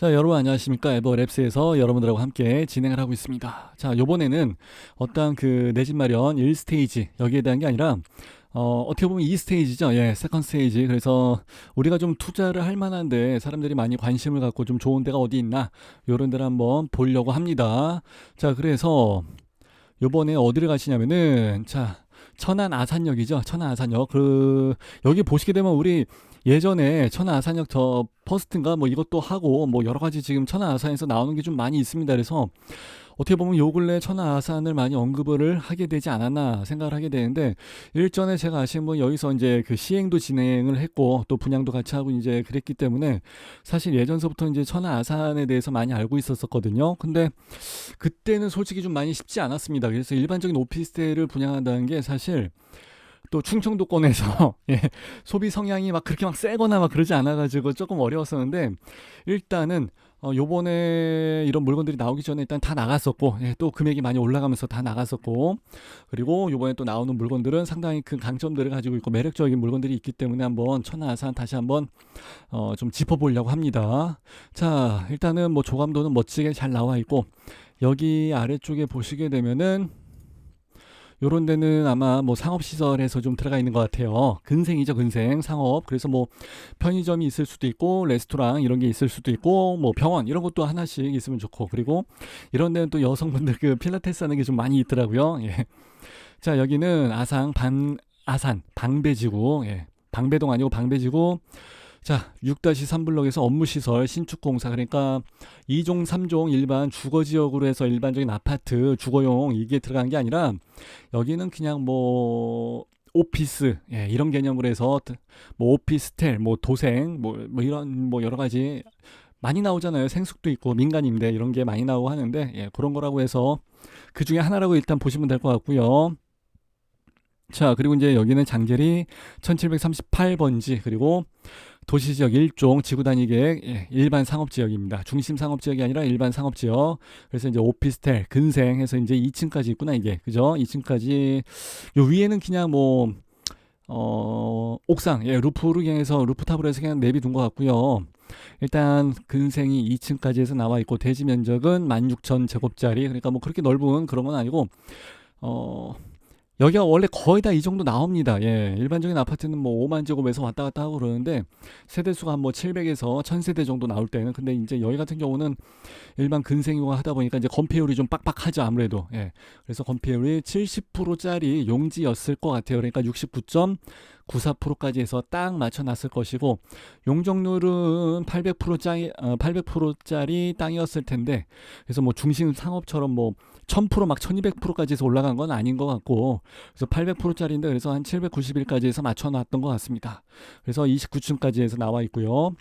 자, 여러분 안녕하십니까? 에버랩스에서 여러분들하고 함께 진행을 하고 있습니다. 자, 요번에는 어떤 그 내 집 마련 1스테이지 여기에 대한 게 아니라 어떻게 보면 2스테이지죠. 예, 세컨 스테이지. 그래서 우리가 좀 투자를 할 만한데 사람들이 많이 관심을 갖고 좀 좋은 데가 어디 있나 요런 데를 한번 보려고 합니다. 자, 그래서 요번에 어디를 가시냐면은 자, 천안 아산역이죠. 천안 아산역. 여기 보시게 되면 우리 예전에 천안 아산역 저 퍼스트인가 뭐 이것도 하고 뭐 여러 가지 지금 천안 아산에서 나오는 게 좀 많이 있습니다. 그래서 어떻게 보면 요 근래 천안 아산을 많이 언급을 하게 되지 않았나 생각을 하게 되는데, 일전에 제가 아시는 분 여기서 이제 그 시행도 진행을 했고 또 분양도 같이 하고 이제 그랬기 때문에 사실 예전서부터 이제 천안 아산에 대해서 많이 알고 있었거든요. 근데 그때는 솔직히 좀 많이 쉽지 않았습니다. 그래서 일반적인 오피스텔을 분양한다는 게 사실 또 충청도권에서 예, 소비 성향이 막 그렇게 막 세거나 막 그러지 않아가지고 조금 어려웠었는데, 일단은 요번에 이런 물건들이 나오기 전에 일단 다 나갔었고, 예, 또 금액이 많이 올라가면서 다 나갔었고, 그리고 요번에 또 나오는 물건들은 상당히 큰 강점들을 가지고 있고 매력적인 물건들이 있기 때문에 한번 천하아산 다시 한번 좀 짚어보려고 합니다. 자, 일단은 뭐 조감도는 멋지게 잘 나와 있고, 여기 아래쪽에 보시게 되면은 요런 데는 아마 뭐 상업시설에서 좀 들어가 있는 것 같아요. 근생이죠, 근생, 상업. 그래서 뭐 편의점이 있을 수도 있고, 레스토랑 이런 게 있을 수도 있고, 뭐 병원 이런 것도 하나씩 있으면 좋고, 그리고 이런 데는 또 여성분들 그 필라테스 하는 게 좀 많이 있더라고요. 예. 자, 여기는 아산, 방배지구. 예. 방배동 아니고 방배지구. 자, 6-3블럭에서 업무시설 신축공사, 그러니까 2종 3종 일반 주거지역으로 해서 일반적인 아파트 주거용 이게 들어간 게 아니라 여기는 그냥 뭐 오피스, 예, 이런 개념으로 해서 뭐 오피스텔, 뭐 도생, 뭐 이런 뭐 여러 가지 많이 나오잖아요. 생숙도 있고 민간임대 이런 게 많이 나오고 하는데, 예, 그런 거라고 해서 그 중에 하나라고 일단 보시면 될 것 같고요. 자, 그리고 이제 여기는 장재리 1738번지, 그리고 도시지역 1종 지구단위 계획, 예, 일반 상업지역입니다. 중심 상업지역이 아니라 일반 상업지역. 그래서 이제 오피스텔, 근생해서 이제 2층까지 있구나, 이게. 그죠? 2층까지. 요 위에는 그냥 뭐, 옥상, 예, 루프로 향해서, 루프탑으로 해서 그냥 내비둔 것 같고요. 일단 근생이 2층까지 해서 나와 있고, 대지 면적은 16,000제곱짜리. 그러니까 뭐 그렇게 넓은 그런 건 아니고, 어, 여기가 원래 거의 다 이 정도 나옵니다. 예, 일반적인 아파트는 뭐 5만 제곱에서 왔다 갔다 하고 그러는데 세대수가 한 뭐 700에서 1000세대 정도 나올 때는, 근데 이제 여기 같은 경우는 일반 근생이고 하다 보니까 이제 건폐율이 좀 빡빡하죠, 아무래도. 예, 그래서 건폐율이 70%짜리 용지였을 것 같아요. 그러니까 69.94%까지 해서 딱 맞춰놨을 것이고, 용적률은 800%짜리 800%짜리 땅이었을 텐데, 그래서 뭐 중심 상업처럼 뭐 1000%막 1200%까지 해서 올라간 건 아닌 것 같고, 그래서 800%짜리인데 그래서 한 791까지 해서 맞춰놨던 것 같습니다. 그래서 29층까지 해서 나와 있고요.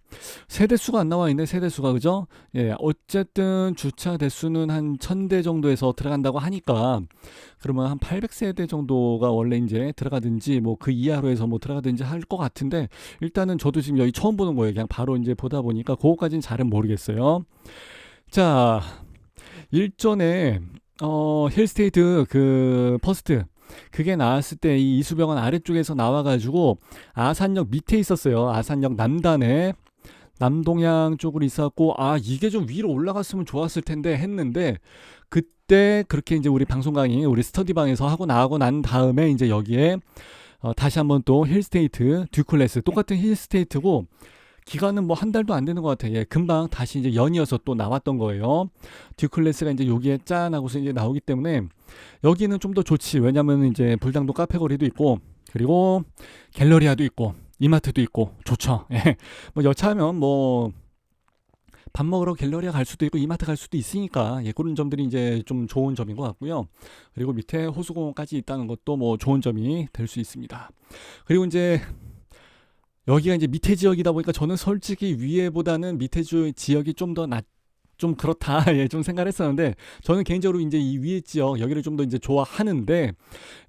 세대수가 안 나와 있네, 세대수가. 그죠? 예, 어쨌든 주차 대수는 한 1000대 정도에서 들어간다고 하니까, 그러면 한 800세대 정도가 원래 이제 들어가든지 뭐 그 이하로 해서 뭐 들어가든지 할 것 같은데, 일단은 저도 지금 여기 처음 보는 거예요. 그냥 바로 이제 보다 보니까 그거까지는 잘은 모르겠어요. 자, 일전에 힐스테이트 그 퍼스트 그게 나왔을 때 이 이수병원 아래쪽에서 나와가지고 아산역 밑에 있었어요. 아산역 남단에 남동향 쪽으로 있었고, 아 이게 좀 위로 올라갔으면 좋았을 텐데 했는데, 그때 그렇게 이제 우리 방송 강의 우리 스터디방에서 하고 나가고 난 다음에 이제 여기에 다시 한번 또 힐스테이트 듀클래스 똑같은 힐스테이트고, 기간은 뭐 한 달도 안 되는 것 같아요. 예, 금방 다시 이제 연이어서 또 나왔던 거예요. 듀클래스가 이제 여기에 짠 하고서 이제 나오기 때문에 여기는 좀 더 좋지. 왜냐면 이제 불당도 카페 거리도 있고, 그리고 갤러리아도 있고, 이마트도 있고, 좋죠. 예. 뭐 여차하면 뭐 밥 먹으러 갤러리아 갈 수도 있고 이마트 갈 수도 있으니까, 예, 그런 점들이 이제 좀 좋은 점인 것 같고요. 그리고 밑에 호수공원까지 있다는 것도 뭐 좋은 점이 될 수 있습니다. 그리고 이제 여기가 이제 밑에 지역이다 보니까 저는 솔직히 위에보다는 밑에 지역이 좀 더 좀 그렇다, 예, 좀 생각을 했었는데, 저는 개인적으로 이제 이 위에 지역 여기를 좀 더 이제 좋아하는데,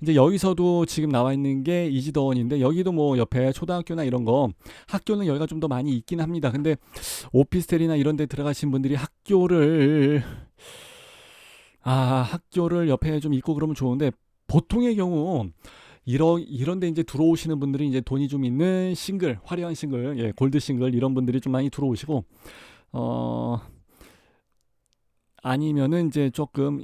이제 여기서도 지금 나와 있는 게 이지더원인데, 여기도 뭐 옆에 초등학교나 이런 거 학교는 여기가 좀 더 많이 있긴 합니다. 근데 오피스텔이나 이런 데 들어가신 분들이 학교를 옆에 좀 있고 그러면 좋은데, 보통의 경우 이런 데 이제 들어오시는 분들이 이제 돈이 좀 있는 싱글, 화려한 싱글, 예, 골드 싱글 이런 분들이 좀 많이 들어오시고, 어, 아니면은 이제 조금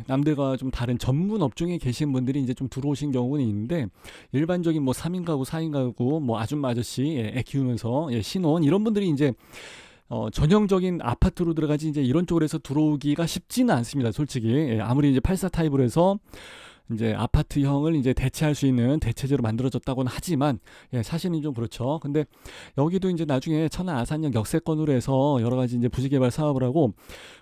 남들과 좀 다른 전문 업종에 계신 분들이 이제 좀 들어오신 경우는 있는데 일반적인 뭐 3인 가구, 4인 가구, 뭐 아줌마 아저씨 애 키우면서 신혼 이런 분들이 이제 전형적인 아파트로 들어가지 이제 이런 쪽으로 해서 들어오기가 쉽지는 않습니다. 솔직히 아무리 이제 84 타입으로 해서 이제 아파트형을 이제 대체할 수 있는 대체제로 만들어졌다고는 하지만 사실은 좀 그렇죠. 근데 여기도 이제 나중에 천안 아산역 역세권으로 해서 여러 가지 이제 부지개발 사업을 하고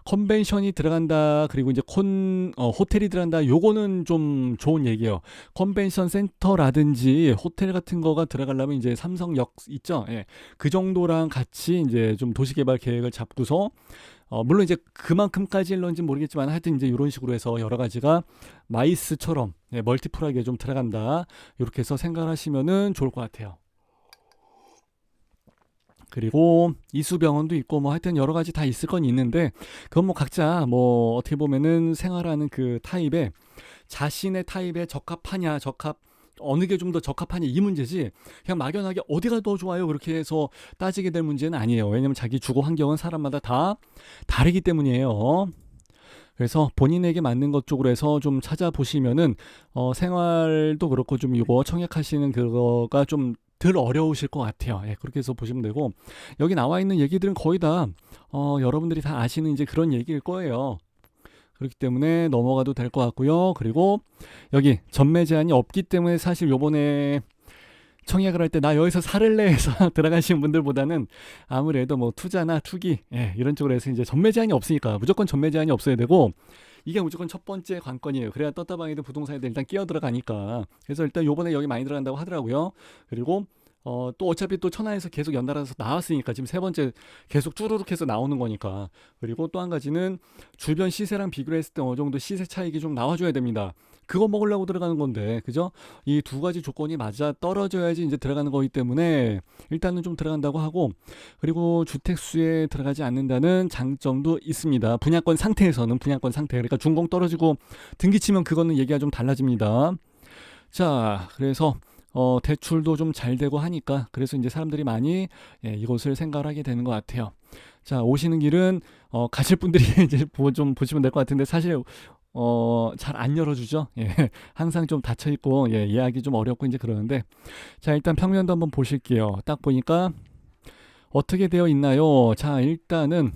컨벤션이 들어간다 그리고 이제 호텔이 들어간다 요거는 좀 좋은 얘기예요. 컨벤션 센터라든지 호텔 같은 거가 들어가려면 이제 삼성역 있죠. 그 정도랑 같이 이제 좀 도시개발 계획을 잡고서 물론 이제 그만큼까지일런지 모르겠지만 하여튼 이제 이런 식으로 해서 여러 가지가 마이스처럼 멀티플하게 좀 들어간다. 이렇게 해서 생각하시면은 좋을 것 같아요. 그리고 이수병원도 있고 뭐 하여튼 여러 가지 다 있을 건 있는데 그건 뭐 각자 뭐 어떻게 보면은 생활하는 그 타입에 자신의 타입에 적합하냐 어느 게 좀 더 적합하냐 이 문제지 그냥 막연하게 어디가 더 좋아요 그렇게 해서 따지게 될 문제는 아니에요. 왜냐면 자기 주거 환경은 사람마다 다 다르기 때문이에요. 그래서 본인에게 맞는 것 쪽으로 해서 좀 찾아보시면은 생활도 그렇고 좀 이거 청약하시는 그거가 좀 덜 어려우실 것 같아요. 그렇게 해서 보시면 되고 여기 나와 있는 얘기들은 거의 다 여러분들이 다 아시는 이제 그런 얘기일 거예요. 그렇기 때문에 넘어가도 될 것 같고요. 그리고 여기 전매 제한이 없기 때문에 사실 요번에 청약을 할 때 나 여기서 살을래 해서 들어가시는 분들보다는 아무래도 뭐 투자나 투기 이런 쪽으로 해서 이제 전매 제한이 없으니까 무조건 전매 제한이 없어야 되고 이게 무조건 첫 번째 관건이에요. 그래야 떴다방이든 부동산에든 일단 끼어 들어가니까. 그래서 일단 요번에 여기 많이 들어간다고 하더라고요. 그리고 또 어차피 또 천안에서 계속 연달아서 나왔으니까 지금 세 번째 계속 쭈루룩 해서 나오는 거니까. 그리고 또 한 가지는 주변 시세랑 비교를 했을 때 어느 정도 시세 차익이 좀 나와줘야 됩니다. 그거 먹으려고 들어가는 건데, 그죠? 이 두 가지 조건이 맞아 떨어져야지 이제 들어가는 거기 때문에 일단은 좀 들어간다고 하고, 그리고 주택수에 들어가지 않는다는 장점도 있습니다. 분양권 상태에서는 분양권 상태. 그러니까 준공 떨어지고 등기치면 그거는 얘기가 좀 달라집니다. 자, 그래서 대출도 좀 잘 되고 하니까 그래서 이제 사람들이 많이 이곳을 생각을 하게 되는 것 같아요. 자, 오시는 길은 가실 분들이 이제 좀 보시면 될 것 같은데 사실 잘 안 열어주죠. 항상 좀 닫혀 있고 예약이 좀 어렵고 이제 그러는데 자, 일단 평면도 한번 보실게요. 딱 보니까 어떻게 되어 있나요? 자, 일단은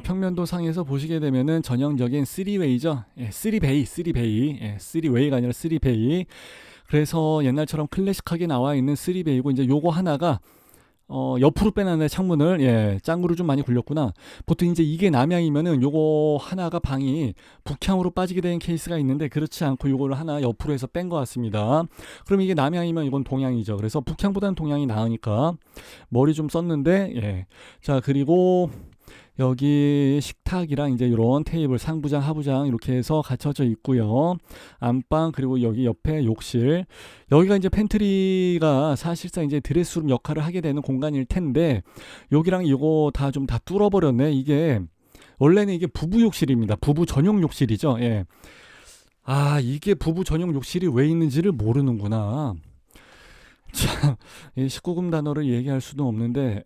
평면도 상에서 보시게 되면은 전형적인 3웨이죠. 3베이, 3베이. 3웨이가 아니라 3베이. 그래서 옛날처럼 클래식하게 나와 있는 3베이고 이제 요거 하나가 옆으로 빼놨네 창문을 짱구를 좀 많이 굴렸구나. 보통 이제 이게 남향이면은 요거 하나가 방이 북향으로 빠지게 되는 케이스가 있는데 그렇지 않고 요거를 하나 옆으로 해서 뺀 것 같습니다. 그럼 이게 남향이면 이건 동향이죠. 그래서 북향보다는 동향이 나으니까 머리 좀 썼는데 자, 그리고 여기 식탁이랑 이제 이런 테이블 상부장 하부장 이렇게 해서 갖춰져 있고요. 안방 그리고 여기 옆에 욕실 여기가 이제 팬트리가 사실상 이제 드레스룸 역할을 하게 되는 공간일 텐데 여기랑 이거 다 좀 다 뚫어버렸네. 이게 원래는 이게 부부 욕실입니다. 부부 전용 욕실이죠. 이게 부부 전용 욕실이 왜 있는지를 모르는구나. 참, 이 19금 단어를 얘기할 수도 없는데,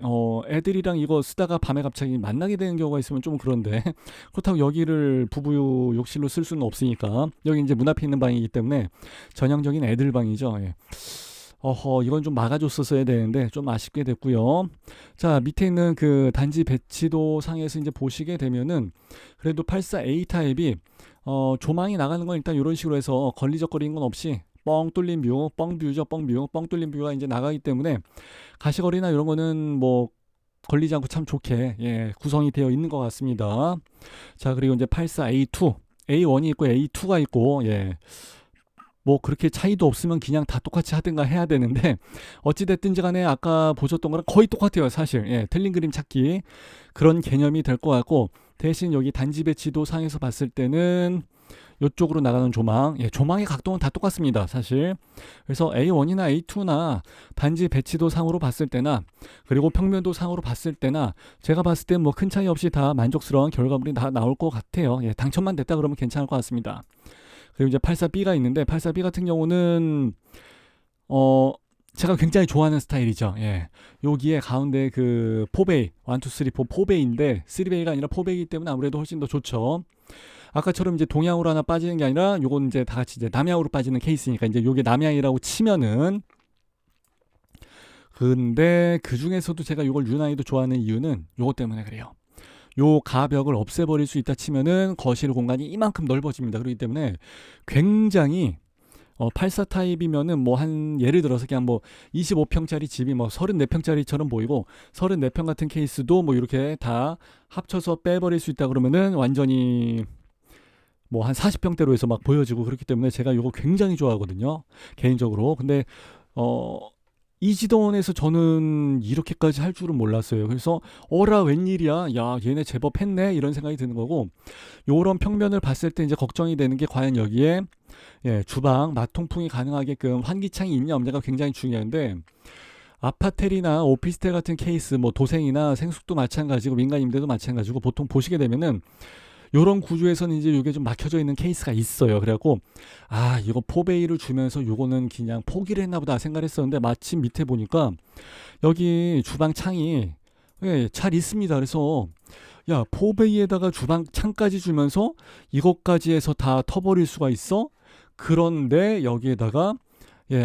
애들이랑 이거 쓰다가 밤에 갑자기 만나게 되는 경우가 있으면 좀 그런데, 그렇다고 여기를 부부 욕실로 쓸 수는 없으니까, 여기 이제 문 앞에 있는 방이기 때문에, 전형적인 애들 방이죠. 이건 좀 막아줬었어야 되는데, 좀 아쉽게 됐고요. 자, 밑에 있는 그 단지 배치도 상에서 이제 보시게 되면은, 그래도 84A 타입이, 조망이 나가는 건 일단 이런 식으로 해서 걸리적거리는 건 없이, 뻥 뚫린 뷰, 뻥뷰죠, 뻥뷰. 뻥 뚫린 뷰가 이제 나가기 때문에 가시거리나 이런 거는 뭐 걸리지 않고 참 좋게 구성이 되어 있는 것 같습니다. 자, 그리고 이제 84A2, A1이 있고 A2가 있고 뭐 그렇게 차이도 없으면 그냥 다 똑같이 하든가 해야 되는데 어찌 됐든지 간에 아까 보셨던 거랑 거의 똑같아요. 사실 틀린 그림 찾기 그런 개념이 될 것 같고 대신 여기 단지 배치도 상에서 봤을 때는 이쪽으로 나가는 조망, 조망의 각도는 다 똑같습니다, 사실. 그래서 A1이나 A2나 단지 배치도 상으로 봤을 때나 그리고 평면도 상으로 봤을 때나 제가 봤을 때 뭐 큰 차이 없이 다 만족스러운 결과물이 다 나올 것 같아요. 당첨만 됐다 그러면 괜찮을 것 같습니다. 그리고 이제 84B가 있는데 84B 같은 경우는 제가 굉장히 좋아하는 스타일이죠. 예. 여기에 가운데 그 포베이, 1, 2, 3, 4 포베이인데 3베이가 아니라 포베이기 때문에 아무래도 훨씬 더 좋죠. 아까처럼 이제 동양으로 하나 빠지는 게 아니라 요건 이제 다 같이 이제 남양으로 빠지는 케이스니까 이제 요게 남양이라고 치면은, 근데 그 중에서도 제가 요걸 유난히도 좋아하는 이유는 요것 때문에 그래요. 요 가벽을 없애버릴 수 있다 치면은 거실 공간이 이만큼 넓어집니다. 그렇기 때문에 굉장히 84 타입이면은 뭐 한 예를 들어서 그냥 뭐 25평짜리 집이 뭐 34평짜리처럼 보이고 34평 같은 케이스도 뭐 이렇게 다 합쳐서 빼버릴 수 있다 그러면은 완전히 뭐 한 40평대로 해서 막 보여지고, 그렇기 때문에 제가 이거 굉장히 좋아하거든요, 개인적으로. 근데 어 이지도원에서 저는 이렇게까지 할 줄은 몰랐어요. 그래서 어라 웬일이야, 야 얘네 제법 했네, 이런 생각이 드는 거고, 요런 평면을 봤을 때 이제 걱정이 되는 게 과연 여기에 주방 마통풍이 가능하게끔 환기창이 있냐 없냐가 굉장히 중요한데, 아파텔이나 오피스텔 같은 케이스, 뭐 도생이나 생숙도 마찬가지고 민간 임대도 마찬가지고 보통 보시게 되면은 요런 구조에서는 이제 요게 좀 막혀져 있는 케이스가 있어요. 그래갖고 아 이거 포베이를 주면서 요거는 그냥 포기를 했나 보다 생각을 했었는데, 마침 밑에 보니까 여기 주방 창이 잘 있습니다. 그래서 야 포베이에다가 주방 창까지 주면서 이것까지 해서 다 터버릴 수가 있어? 그런데 여기에다가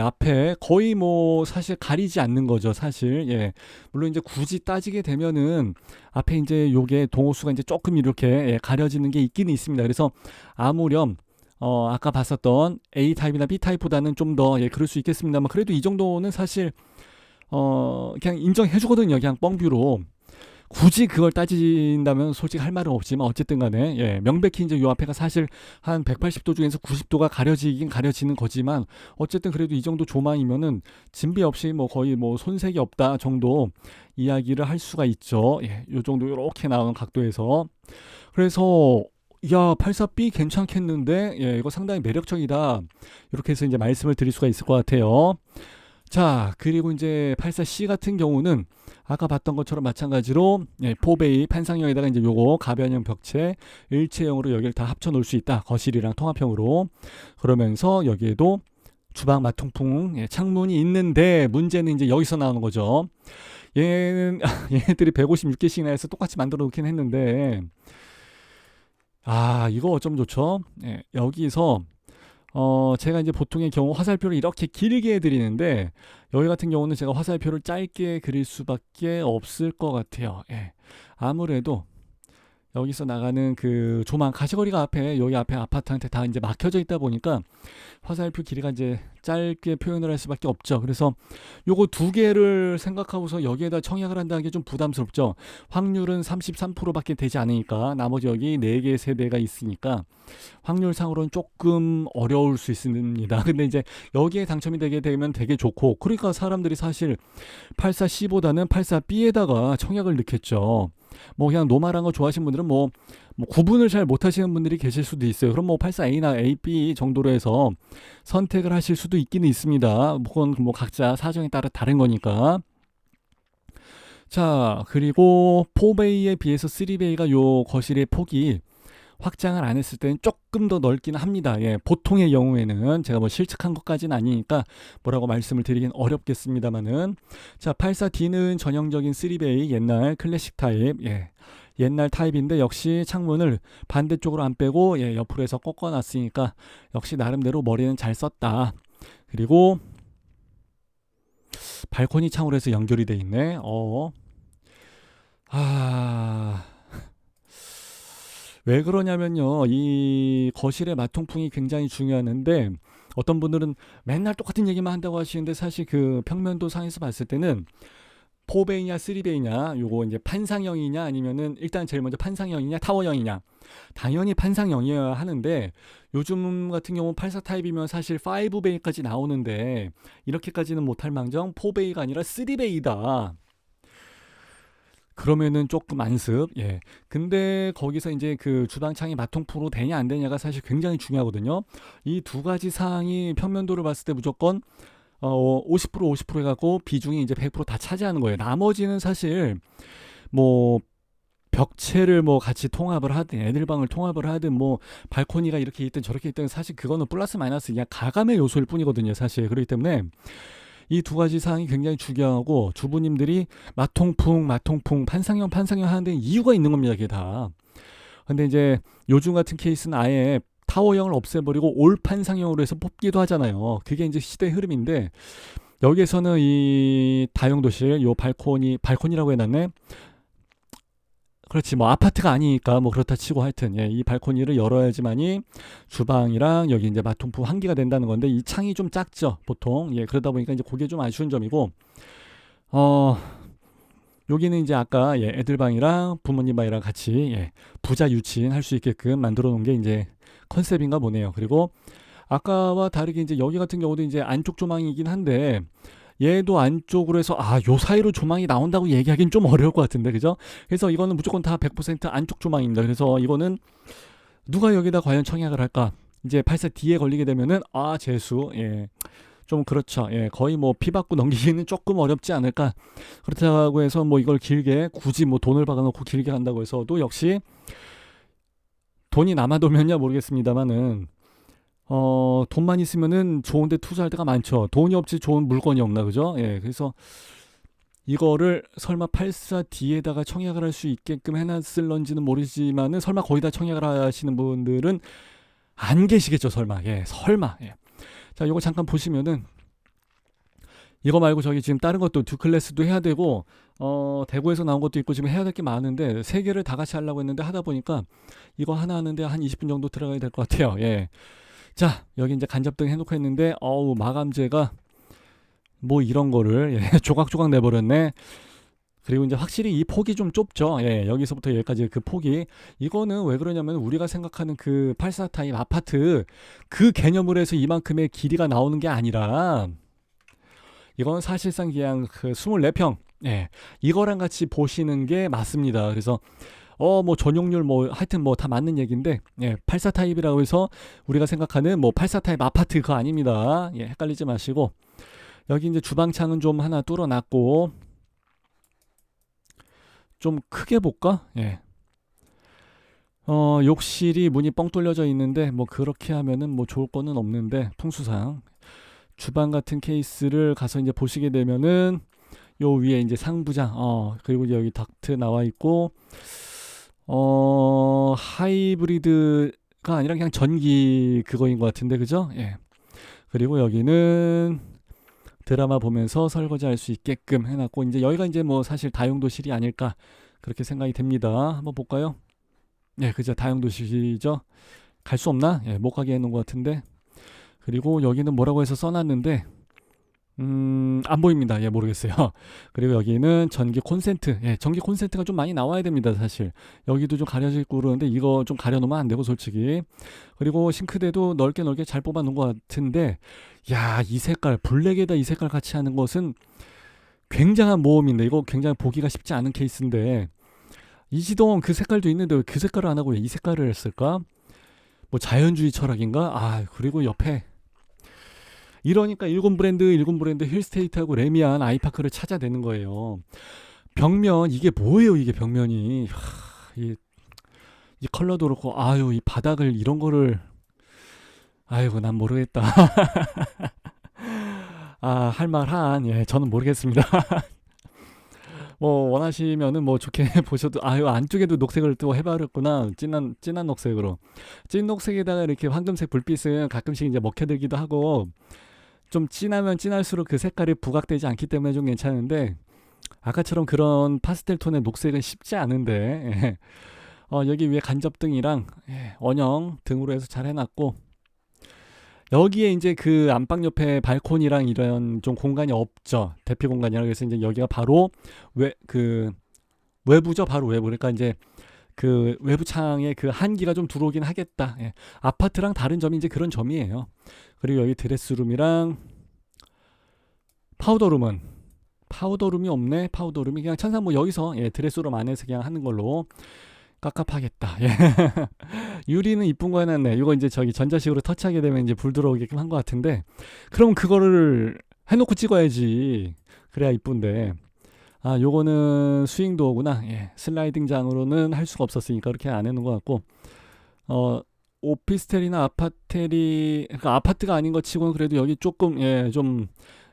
앞에 거의 뭐 사실 가리지 않는 거죠, 사실. 물론 이제 굳이 따지게 되면은 앞에 이제 요게 동호수가 이제 조금 이렇게 가려지는 게 있기는 있습니다. 그래서 아무렴 아까 봤었던 A 타입이나 B 타입보다는 좀 더 그럴 수 있겠습니다만, 그래도 이 정도는 사실 그냥 인정해 주거든요, 그냥 뻥뷰로. 굳이 그걸 따진다면 솔직히 할 말은 없지만, 어쨌든 간에 명백히 이제 요 앞에가 사실 한 180도 중에서 90도가 가려지긴 가려지는 거지만, 어쨌든 그래도 이 정도 조망이면은 진비 없이 뭐 거의 뭐 손색이 없다 정도 이야기를 할 수가 있죠. 요 정도 이렇게 나오는 각도에서. 그래서 야 84B 괜찮겠는데, 이거 상당히 매력적이다, 이렇게 해서 이제 말씀을 드릴 수가 있을 것 같아요. 자, 그리고 이제 84C 같은 경우는 아까 봤던 것처럼 마찬가지로 포베이 판상형에다가 이제 요거 가변형 벽체 일체형으로 여기를 다 합쳐 놓을 수 있다, 거실이랑 통합형으로. 그러면서 여기에도 주방 마통풍 창문이 있는데, 문제는 이제 여기서 나오는 거죠. 얘는 얘네들이 156개씩이나 해서 똑같이 만들어 놓긴 했는데, 아 이거 어쩜 좋죠. 여기서 제가 이제 보통의 경우 화살표를 이렇게 길게 해드리는데, 여기 같은 경우는 제가 화살표를 짧게 그릴 수밖에 없을 것 같아요. 아무래도 여기서 나가는 그 조망 가시거리가 앞에 여기 앞에 아파트한테 다 이제 막혀져 있다 보니까 화살표 길이가 이제 짧게 표현을 할 수밖에 없죠. 그래서 요거 두 개를 생각하고서 여기에다 청약을 한다는 게 좀 부담스럽죠. 확률은 33%밖에 되지 않으니까, 나머지 여기 4개 세대가 있으니까 확률상으로는 조금 어려울 수 있습니다. 근데 이제 여기에 당첨이 되게 되면 되게 좋고, 그러니까 사람들이 사실 84C보다는 84B에다가 청약을 넣겠죠. 뭐 그냥 노멀한 거 좋아하시는 분들은 뭐 구분을 잘 못하시는 분들이 계실 수도 있어요. 그럼 뭐 84A나 A, B 정도로 해서 선택을 하실 수도 있기는 있습니다. 그건 뭐 각자 사정에 따라 다른 거니까. 자, 그리고 4베이에 비해서 3베이가 요 거실의 폭이 확장을 안 했을 때는 조금 더 넓기는 합니다. 보통의 경우에는 제가 뭐 실측한 것까지는 아니니까 뭐라고 말씀을 드리긴 어렵겠습니다만은, 자 84D는 전형적인 3베이 옛날 클래식 타입, 옛날 타입인데 역시 창문을 반대쪽으로 안 빼고 옆으로 해서 꺾어 놨으니까 역시 나름대로 머리는 잘 썼다. 그리고 발코니 창으로 해서 연결이 돼 있네. 왜 그러냐면요, 이 거실의 마통풍이 굉장히 중요한데, 어떤 분들은 맨날 똑같은 얘기만 한다고 하시는데, 사실 그 평면도 상에서 봤을 때는 4베이냐 3베이냐, 요거 이제 판상형이냐 아니면은 일단 제일 먼저 판상형이냐 타워형이냐, 당연히 판상형이어야 하는데, 요즘 같은 경우 84 타입이면 사실 5베이까지 나오는데 이렇게까지는 못할 망정 4베이가 아니라 3베이다. 그러면은 조금 안습. 근데 거기서 이제 그 주방창이 마통풍으로 되냐 안 되냐가 사실 굉장히 중요하거든요. 이 두 가지 사항이 평면도를 봤을 때 무조건 50% 50% 해갖고 비중이 이제 100% 다 차지하는 거예요. 나머지는 사실 뭐 벽체를 뭐 같이 통합을 하든 애들방을 통합을 하든 뭐 발코니가 이렇게 있든 저렇게 있든 사실 그거는 플러스 마이너스 그냥 가감의 요소일 뿐이거든요, 사실. 그렇기 때문에 이 두 가지 사항이 굉장히 중요하고 주부님들이 마통풍 판상형 하는데 이유가 있는 겁니다. 이게 다. 근데 이제 요즘 같은 케이스는 아예 타워형을 없애버리고 올 판상형으로 해서 뽑기도 하잖아요. 그게 이제 시대의 흐름인데 여기에서는 이 다용도실 요 발코니라고 해놨네. 그렇지, 뭐 아파트가 아니니까 뭐 그렇다 치고 하여튼 이 발코니를 열어야지만이 주방이랑 여기 이제 마통풍 환기가 된다는 건데 이 창이 좀 작죠 보통. 그러다 보니까 이제 그게 좀 아쉬운 점이고 어 여기는 이제 아까 애들 방이랑 부모님 방이랑 같이 부자 유친 할 수 있게끔 만들어 놓은 게 이제 컨셉인가 보네요. 그리고 아까와 다르게 이제 여기 같은 경우도 이제 안쪽 조망이긴 한데 얘도 안쪽으로 해서 요 사이로 조망이 나온다고 얘기하기는 좀 어려울 것 같은데 그죠? 그래서 이거는 무조건 다 100% 안쪽 조망입니다. 그래서 이거는 누가 여기다 과연 청약을 할까? 이제 84D에 걸리게 되면은 재수 좀 그렇죠. 거의 뭐 피 받고 넘기기는 조금 어렵지 않을까. 그렇다고 해서 뭐 이걸 길게 굳이 뭐 돈을 박아놓고 길게 한다고 해서도 역시 돈이 남아돌면야 모르겠습니다만은 돈만 있으면은 좋은데 투자할 때가 많죠. 돈이 없지 좋은 물건이 없나 그죠? 그래서 이거를 설마 84D에다가 청약을 할 수 있게끔 해놨을런지는 모르지만은 설마 거기다 청약을 하시는 분들은 안 계시겠죠. 설마. 설마. 자, 요거 잠깐 보시면은 이거 말고 저기 지금 다른 것도 두 클래스도 해야 되고 대구에서 나온 것도 있고 지금 해야 될 게 많은데 세 개를 다 같이 하려고 했는데 하다 보니까 이거 하나 하는데 한 20분 정도 들어가야 될 것 같아요. 자, 여기 이제 간접등 해놓고 했는데 마감재가 뭐 이런 거를 조각조각 내버렸네. 그리고 이제 확실히 이 폭이 좀 좁죠. 여기서부터 여기까지 그 폭이. 이거는 왜 그러냐면 우리가 생각하는 그 84 타입 아파트 그 개념으로 해서 이만큼의 길이가 나오는 게 아니라 이건 사실상 그냥 그 24평 이거랑 같이 보시는 게 맞습니다. 그래서 뭐 전용률 뭐 하여튼 뭐 다 맞는 얘기인데 84 타입이라고 해서 우리가 생각하는 뭐 84 타입 아파트 그거 아닙니다. 헷갈리지 마시고 여기 이제 주방창은 좀 하나 뚫어놨고 좀 크게 볼까? 욕실이 문이 뻥 뚫려져 있는데 뭐 그렇게 하면은 뭐 좋을 거는 없는데 통수상 주방 같은 케이스를 가서 이제 보시게 되면은 요 위에 이제 상부장 그리고 여기 닥트 나와 있고 하이브리드가 아니라 그냥 전기 그거인 것 같은데 그죠? 그리고 여기는 드라마 보면서 설거지 할 수 있게끔 해놨고 이제 여기가 이제 뭐 사실 다용도실이 아닐까 그렇게 생각이 됩니다. 한번 볼까요? 그죠, 다용도실이죠. 갈 수 없나? 못 가게 해놓은 것 같은데. 그리고 여기는 뭐라고 해서 써놨는데 안 보입니다. 모르겠어요. 그리고 여기는 전기 콘센트. 전기 콘센트가 좀 많이 나와야 됩니다. 사실 여기도 좀 가려져 있고 그러는데 이거 좀 가려놓으면 안 되고 솔직히. 그리고 싱크대도 넓게 잘 뽑아 놓은 것 같은데 이 색깔 블랙에다 이 색깔 같이 하는 것은 굉장한 모험인데 이거 굉장히 보기가 쉽지 않은 케이스인데 이지동 그 색깔도 있는데 왜 그 색깔을 안 하고 이 색깔을 했을까? 뭐 자연주의 철학인가? 그리고 옆에 이러니까 일군 브랜드 힐스테이트하고 레미안 아이파크를 찾아내는 거예요. 벽면 이게 뭐예요? 이게 벽면이 이 컬러도 그렇고 이 바닥을 이런 거를 아이고 난 모르겠다. 할만한 저는 모르겠습니다. 뭐 원하시면은 뭐 좋게 보셔도 안쪽에도 녹색을 또 해버렸구나. 진한 녹색으로 찐 녹색에다가 이렇게 황금색 불빛은 가끔씩 이제 먹혀들기도 하고 좀 진하면 진할수록 그 색깔이 부각되지 않기 때문에 좀 괜찮은데 아까처럼 그런 파스텔 톤의 녹색은 쉽지 않은데 여기 위에 간접등이랑 원형 등으로 해서 잘 해놨고 여기에 이제 그 안방 옆에 발코니랑 이런 좀 공간이 없죠. 대피 공간이라 그래서 이제 여기가 바로 외부죠. 바로 외부. 그러니까 이제 그 외부 창에 그 한기가 좀 들어오긴 하겠다. 아파트랑 다른 점이 이제 그런 점이에요. 그리고 여기 드레스룸이랑 파우더룸이 없네. 파우더룸이 그냥 천상 뭐 여기서 드레스룸 안에서 그냥 하는 걸로 깝깝하겠다. 유리는 이쁜 거 해놨네. 이거 이제 저기 전자식으로 터치하게 되면 이제 불 들어오게끔 한 것 같은데 그럼 그거를 해놓고 찍어야지. 그래야 이쁜데 요거는 스윙 도어구나. 슬라이딩 장으로는 할 수가 없었으니까 그렇게 안 해놓은 것 같고 오피스텔이나 그러니까 아파트가 아닌 것 치고는 그래도 여기 조금 좀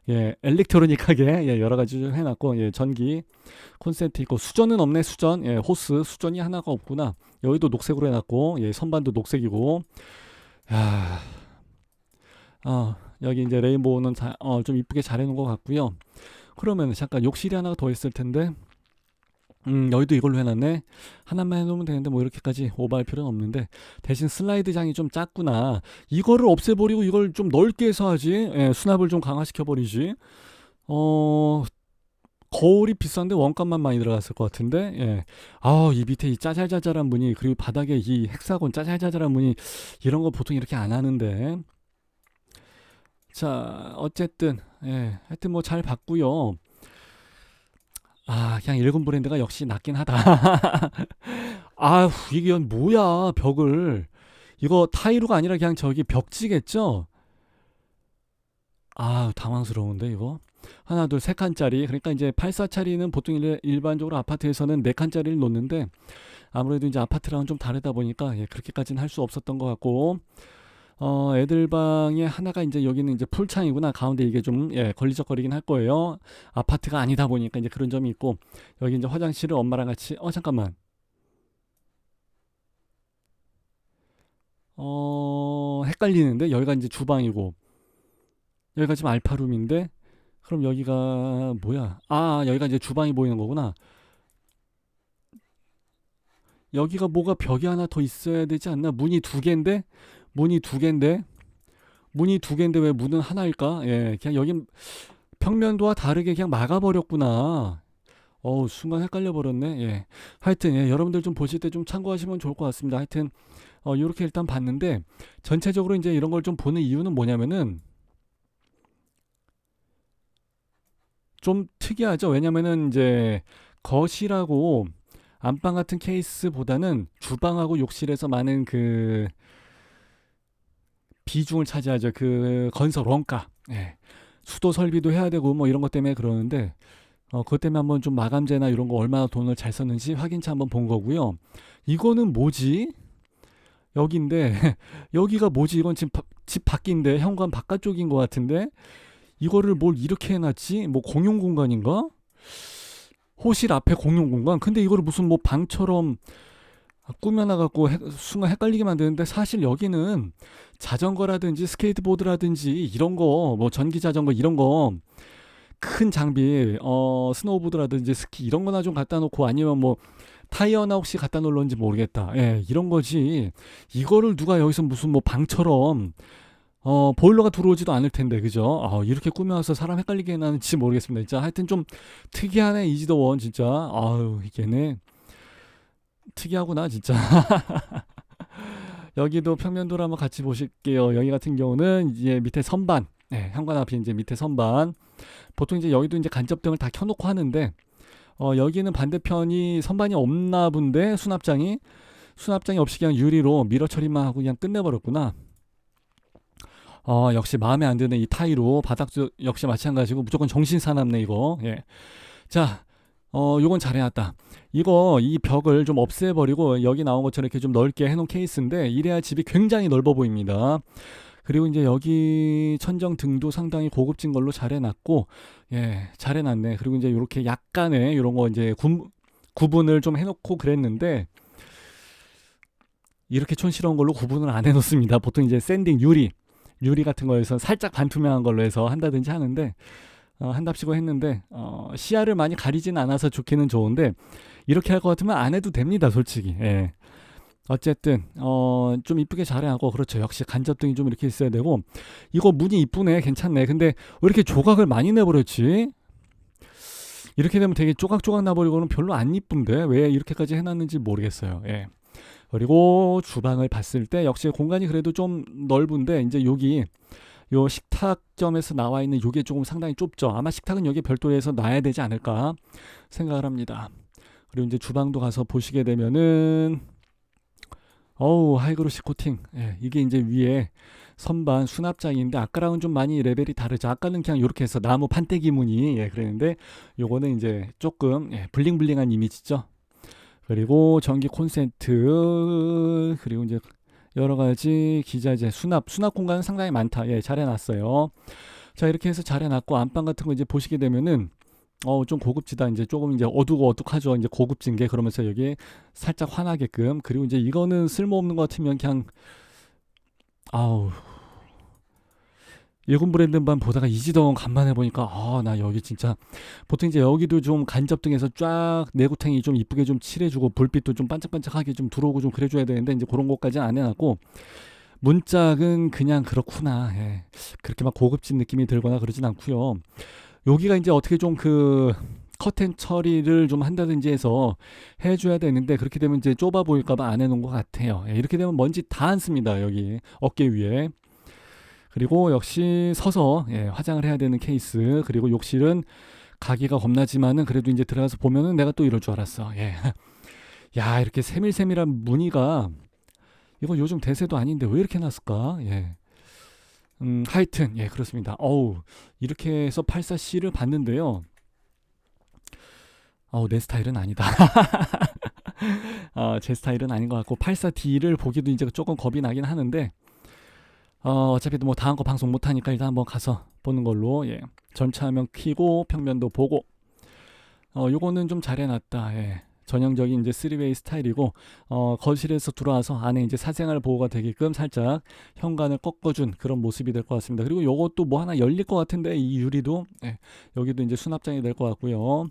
예, 엘렉트로닉하게 예, 여러 가지 좀 해놨고 예, 전기 콘센트 있고 수전은 없네 수전 예, 호스 수전이 하나가 없구나. 여기도 녹색으로 해놨고 예, 선반도 녹색이고 야, 여기 이제 레인보우는 좀 이쁘게 잘 해놓은 것 같고요. 그러면 잠깐 욕실이 하나가 더 있을 텐데 여기도 이걸로 해놨네. 하나만 해놓으면 되는데 뭐 이렇게까지 오버할 필요는 없는데 대신 슬라이드장이 좀 작구나. 이거를 없애버리고 이걸 좀 넓게 해서 하지. 예, 수납을 좀 강화시켜버리지. 어 거울이 비싼데 원값만 많이 들어갔을 것 같은데. 예. 이 밑에 이 짜잘짜잘한 무늬 그리고 바닥에 이 헥사곤 짜잘짜잘한 무늬 이런 거 보통 이렇게 안 하는데. 자 어쨌든 예, 하여튼 뭐 잘 봤고요. 그냥 일본 브랜드가 역시 낫긴 하다. 이게 뭐야, 벽을. 이거 타이루가 아니라 그냥 저기 벽지겠죠? 당황스러운데, 이거. 하나, 둘, 세 칸짜리. 그러니까 이제 84짜리는 보통 일반적으로 아파트에서는 네 칸짜리를 놓는데, 아무래도 이제 아파트랑은 좀 다르다 보니까, 예, 그렇게까지는 할 수 없었던 것 같고, 애들 방에 하나가 이제 여기는 이제 풀창이구나. 가운데 이게 좀, 예, 걸리적거리긴 할 거예요. 아파트가 아니다 보니까 이제 그런 점이 있고, 여기 이제 화장실을 엄마랑 같이, 잠깐만. 헷갈리는데 여기가 이제 주방이고 여기가 지금 알파룸인데 그럼 여기가 뭐야? 여기가 이제 주방이 보이는 거구나. 여기가 뭐가 벽이 하나 더 있어야 되지 않나? 문이 두 개인데 문이 두 개인데 문이 두 개인데 왜 문은 하나일까? 예, 그냥 여기 평면도와 다르게 그냥 막아버렸구나. 순간 헷갈려 버렸네. 예. 하여튼 예, 여러분들 좀 보실 때 좀 참고하시면 좋을 것 같습니다. 하여튼 요렇게 일단 봤는데 전체적으로 이제 이런 걸 좀 보는 이유는 뭐냐면은 좀 특이하죠. 왜냐면은 이제 거실하고 안방 같은 케이스보다는 주방하고 욕실에서 많은 그 비중을 차지하죠. 그 건설 원가. 예. 수도 설비도 해야 되고 뭐 이런 것 때문에 그러는데 그것 때문에 한번 좀 마감재나 이런 거 얼마나 돈을 잘 썼는지 확인차 한번 본 거고요. 이거는 뭐지? 여기인데 여기가 뭐지? 이건 지금 집 밖인데 현관 바깥쪽인 것 같은데 이거를 뭘 이렇게 해놨지? 뭐 공용 공간인가? 호실 앞에 공용 공간? 근데 이거를 무슨 뭐 방처럼 꾸며놔갖고 순간 헷갈리게 만드는데 사실 여기는 자전거라든지 스케이트보드라든지 이런 거, 뭐 전기 자전거 이런 거 큰 장비, 스노우보드라든지 스키 이런 거나 좀 갖다 놓고 아니면 뭐 타이어나 혹시 갖다 놓을런지 모르겠다. 예, 이런 거지. 이거를 누가 여기서 무슨 뭐 방처럼 보일러가 들어오지도 않을 텐데, 그죠? 이렇게 꾸며서 사람 헷갈리게 해놨는지 모르겠습니다. 진짜 하여튼 좀 특이하네, 이지더원, 진짜. 이게네. 특이하구나, 진짜. 여기도 평면도를 한번 같이 보실게요. 여기 같은 경우는 이제 밑에 선반, 네, 현관 앞에 이제 밑에 선반. 보통 이제 여기도 이제 간접등을 다 켜놓고 하는데, 여기는 반대편이 선반이 없나 본데, 수납장이 없이 그냥 유리로 미러 처리만 하고 그냥 끝내버렸구나. 역시 마음에 안 드는 이 타이로 바닥도 역시 마찬가지고 무조건 정신사납네 이거. 예. 자, 요건 잘해놨다. 이 벽을 좀 없애버리고 여기 나온 것처럼 이렇게 좀 넓게 해놓은 케이스인데 이래야 집이 굉장히 넓어 보입니다. 그리고 이제 여기 천정 등도 상당히 고급진 걸로 잘해놨고, 예, 잘해놨네. 그리고 이제 이렇게 약간의 이런 거 이제 구분을 좀 해놓고 그랬는데 이렇게 촌스러운 걸로 구분을 안 해놓습니다. 보통 이제 샌딩 유리 같은 거에서 살짝 반투명한 걸로 해서 한다든지 하는데 한답시고 했는데 시야를 많이 가리진 않아서 좋기는 좋은데 이렇게 할 것 같으면 안 해도 됩니다, 솔직히. 예. 어쨌든 좀 이쁘게 잘해하고 그렇죠. 역시 간접등이 좀 이렇게 있어야 되고 이거 문이 이쁘네, 괜찮네. 근데 왜 이렇게 조각을 많이 내버렸지? 이렇게 되면 되게 조각조각 나버리고는 별로 안 이쁜데 왜 이렇게까지 해놨는지 모르겠어요. 예. 그리고 주방을 봤을 때 역시 공간이 그래도 좀 넓은데 이제 여기 요 식탁점에서 나와 있는 요게 조금 상당히 좁죠. 아마 식탁은 여기 별도로 해서 놔야 되지 않을까 생각을 합니다. 그리고 이제 주방도 가서 보시게 되면은 하이그로시 코팅. 예, 이게 이제 위에 선반 수납장인데 아까랑은 좀 많이 레벨이 다르죠. 아까는 그냥 이렇게 해서 나무 판때기 무늬 그랬는데 요거는 이제 조금 블링블링한 이미지죠. 그리고 전기 콘센트 그리고 이제 여러 가지 기자재 수납 공간은 상당히 많다. 예, 잘 해놨어요. 자, 이렇게 해서 잘 해놨고, 안방 같은 거 이제 보시게 되면은 좀 고급지다. 이제 조금 이제 어두고 어둑하죠. 이제 고급진 게. 그러면서 여기에 살짝 환하게끔. 그리고 이제 이거는 쓸모없는 것 같으면 그냥 아우, 일본 브랜드만 보다가 이지동 간만에 보니까 나 여기 진짜 보통 이제 여기도 좀 간접등에서 쫙 내구탱이 좀 이쁘게 좀 칠해주고 불빛도 좀 반짝반짝하게 좀 들어오고 좀 그래줘야 되는데 이제 그런 것까지는 안 해놨고, 문짝은 그냥 그렇구나. 예. 그렇게 막 고급진 느낌이 들거나 그러진 않고요. 여기가 이제 어떻게 좀 그 커튼 처리를 좀 한다든지 해서 해줘야 되는데, 그렇게 되면 이제 좁아 보일까봐 안 해놓은 것 같아요. 예, 이렇게 되면 먼지 다 앉습니다. 여기 어깨 위에. 그리고 역시 서서 화장을 해야 되는 케이스. 그리고 욕실은 가기가 겁나지만은 그래도 이제 들어가서 보면은 내가 또 이럴 줄 알았어. 예. 야, 이렇게 세밀세밀한 무늬가, 이거 요즘 대세도 아닌데 왜 이렇게 났을까? 예. 하여튼 예, 그렇습니다. 이렇게 해서 84C를 봤는데요. 내 스타일은 아니다. 제 스타일은 아닌 것 같고, 84D를 보기도 이제 조금 겁이 나긴 하는데, 어차피 뭐 다음 거 방송 못 하니까 일단 한번 가서 보는 걸로. 예. 전체 화면 키고 평면도 보고. 요거는 좀 잘 해놨다. 예. 전형적인 이제 3웨이 스타일이고, 거실에서 들어와서 안에 이제 사생활 보호가 되게끔 살짝 현관을 꺾어준 그런 모습이 될 것 같습니다. 그리고 요것도 뭐 하나 열릴 것 같은데, 이 유리도. 예. 여기도 이제 수납장이 될 것 같고요.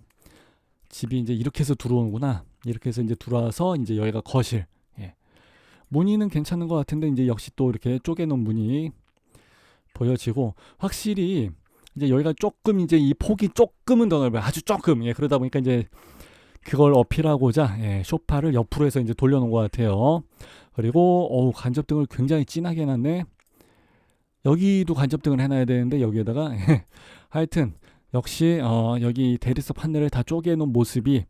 집이 이제 이렇게 해서 들어오는구나. 이렇게 해서 이제 들어와서 이제 여기가 거실. 예. 무늬는 괜찮은 것 같은데 이제 역시 또 이렇게 쪼개놓은 무늬 보여지고, 확실히 이제 여기가 조금 이제 이 폭이 조금은 더 넓어요. 아주 조금. 예. 그러다 보니까 이제 그걸 어필하고자 소파를 옆으로 해서 이제 돌려놓은 것 같아요. 그리고 간접등을 굉장히 진하게 해놨네. 여기도 간접등을 해놔야 되는데 여기에다가 하여튼 역시 여기 대리석 판넬을 다 쪼개놓은 모습이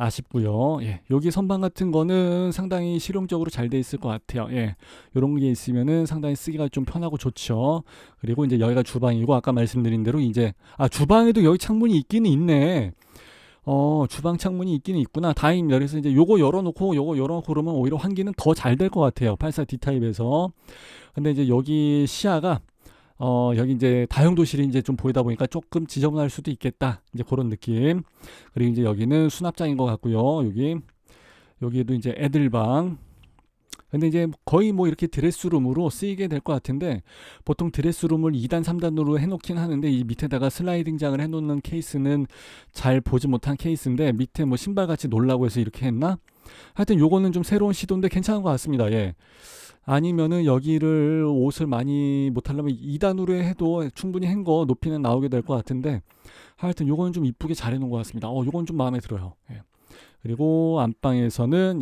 아쉽고요. 예, 여기 선반 같은 거는 상당히 실용적으로 잘 돼 있을 것 같아요. 예, 요런 게 있으면은 상당히 쓰기가 좀 편하고 좋죠. 그리고 이제 여기가 주방이고, 아까 말씀드린 대로 이제 주방에도 여기 창문이 있기는 있네. 주방 창문이 있기는 있구나. 다행입니다. 그래서 이제 요거 열어놓고 그러면 오히려 환기는 더 잘 될 것 같아요. 84D 타입에서. 근데 이제 여기 시야가 여기 이제 다용도실이 이제 좀 보이다 보니까 조금 지저분할 수도 있겠다. 이제 그런 느낌. 그리고 이제 여기는 수납장인 것 같고요. 여기에도 이제 애들방. 근데 이제 거의 뭐 이렇게 드레스룸으로 쓰이게 될 것 같은데, 보통 드레스룸을 2단, 3단으로 해놓긴 하는데, 이 밑에다가 슬라이딩장을 해놓는 케이스는 잘 보지 못한 케이스인데, 밑에 뭐 신발같이 놓으려고 해서 이렇게 했나? 하여튼 요거는 좀 새로운 시도인데 괜찮은 것 같습니다. 예. 아니면은 여기를 옷을 많이 못하려면 2단으로 해도 충분히 행거 높이는 나오게 될 것 같은데, 하여튼 요거는 좀 이쁘게 잘 해놓은 것 같습니다. 요건 좀 마음에 들어요. 예. 그리고 안방에서는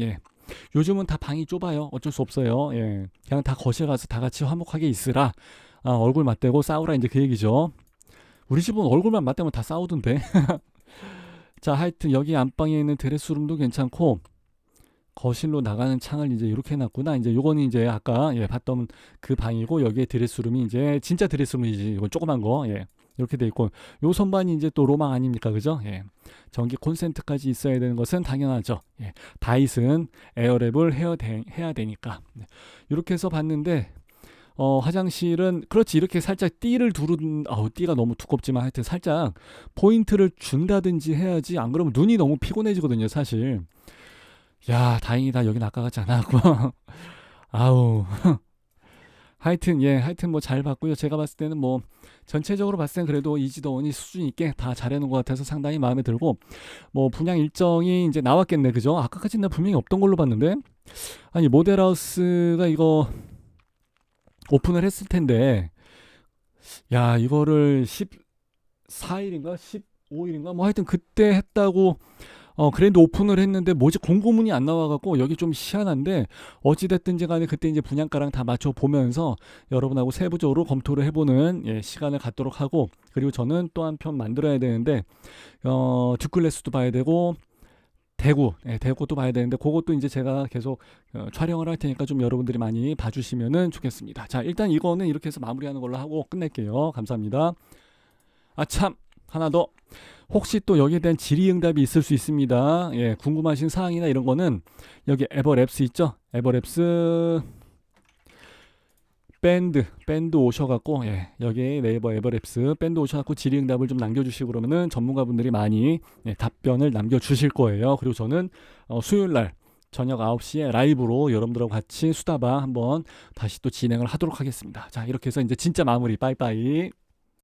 요즘은 다 방이 좁아요. 어쩔 수 없어요. 예. 그냥 다 거실 가서 다 같이 화목하게 있으라. 얼굴 맞대고 싸우라, 이제 그 얘기죠. 우리 집은 얼굴만 맞대면 다 싸우던데. 자, 하여튼 여기 안방에 있는 드레스룸도 괜찮고, 거실로 나가는 창을 이제 이렇게 해놨구나. 이제 요거는 이제 아까 봤던 그 방이고, 여기에 드레스룸이 이제 진짜 드레스룸이지. 이건 조그만 거. 예. 이렇게 돼 있고, 요 선반이 이제 또 로망 아닙니까? 그죠? 예. 전기 콘센트까지 있어야 되는 것은 당연하죠. 예. 다이슨 에어랩을 해야 되니까. 네. 이렇게 해서 봤는데, 화장실은 그렇지, 이렇게 살짝 띠를 두른, 띠가 너무 두껍지만 하여튼 살짝 포인트를 준다든지 해야지. 안 그러면 눈이 너무 피곤해지거든요, 사실. 야, 다행이다. 여긴 아까 같지 않았고. 아우. 하여튼 뭐 잘 봤고요. 제가 봤을 때는 뭐 전체적으로 봤을 때는 그래도 이지도원이 수준 있게 다 잘해놓은 것 같아서 상당히 마음에 들고, 뭐 분양 일정이 이제 나왔겠네. 그죠? 아까까지는 나 분명히 없던 걸로 봤는데, 아니 모델하우스가 이거 오픈을 했을 텐데, 야, 이거를 14일인가 15일인가 뭐 하여튼 그때 했다고 그랜드 오픈을 했는데 뭐지 공고문이 안 나와갖고 여기 좀 희한한데, 어찌됐든지 간에 그때 이제 분양가랑 다 맞춰보면서 여러분하고 세부적으로 검토를 해보는 시간을 갖도록 하고, 그리고 저는 또 한 편 만들어야 되는데, 듀클래스도 봐야 되고 대구도 봐야 되는데, 그것도 이제 제가 계속 촬영을 할 테니까 좀 여러분들이 많이 봐주시면은 좋겠습니다. 자, 일단 이거는 이렇게 해서 마무리하는 걸로 하고 끝낼게요. 감사합니다. 참, 하나 더. 혹시 또 여기에 대한 질의응답이 있을 수 있습니다. 예, 궁금하신 사항이나 이런 거는 여기 에버랩스 있죠? 에버랩스 밴드 오셔갖고, 예, 여기 네이버 에버랩스 밴드 오셔갖고 질의응답을 좀 남겨주시고 그러면은 전문가분들이 많이 예, 답변을 남겨주실 거예요. 그리고 저는 수요일 날 저녁 9시에 라이브로 여러분들하고 같이 수다방 한번 다시 또 진행을 하도록 하겠습니다. 자, 이렇게 해서 이제 진짜 마무리. 빠이빠이.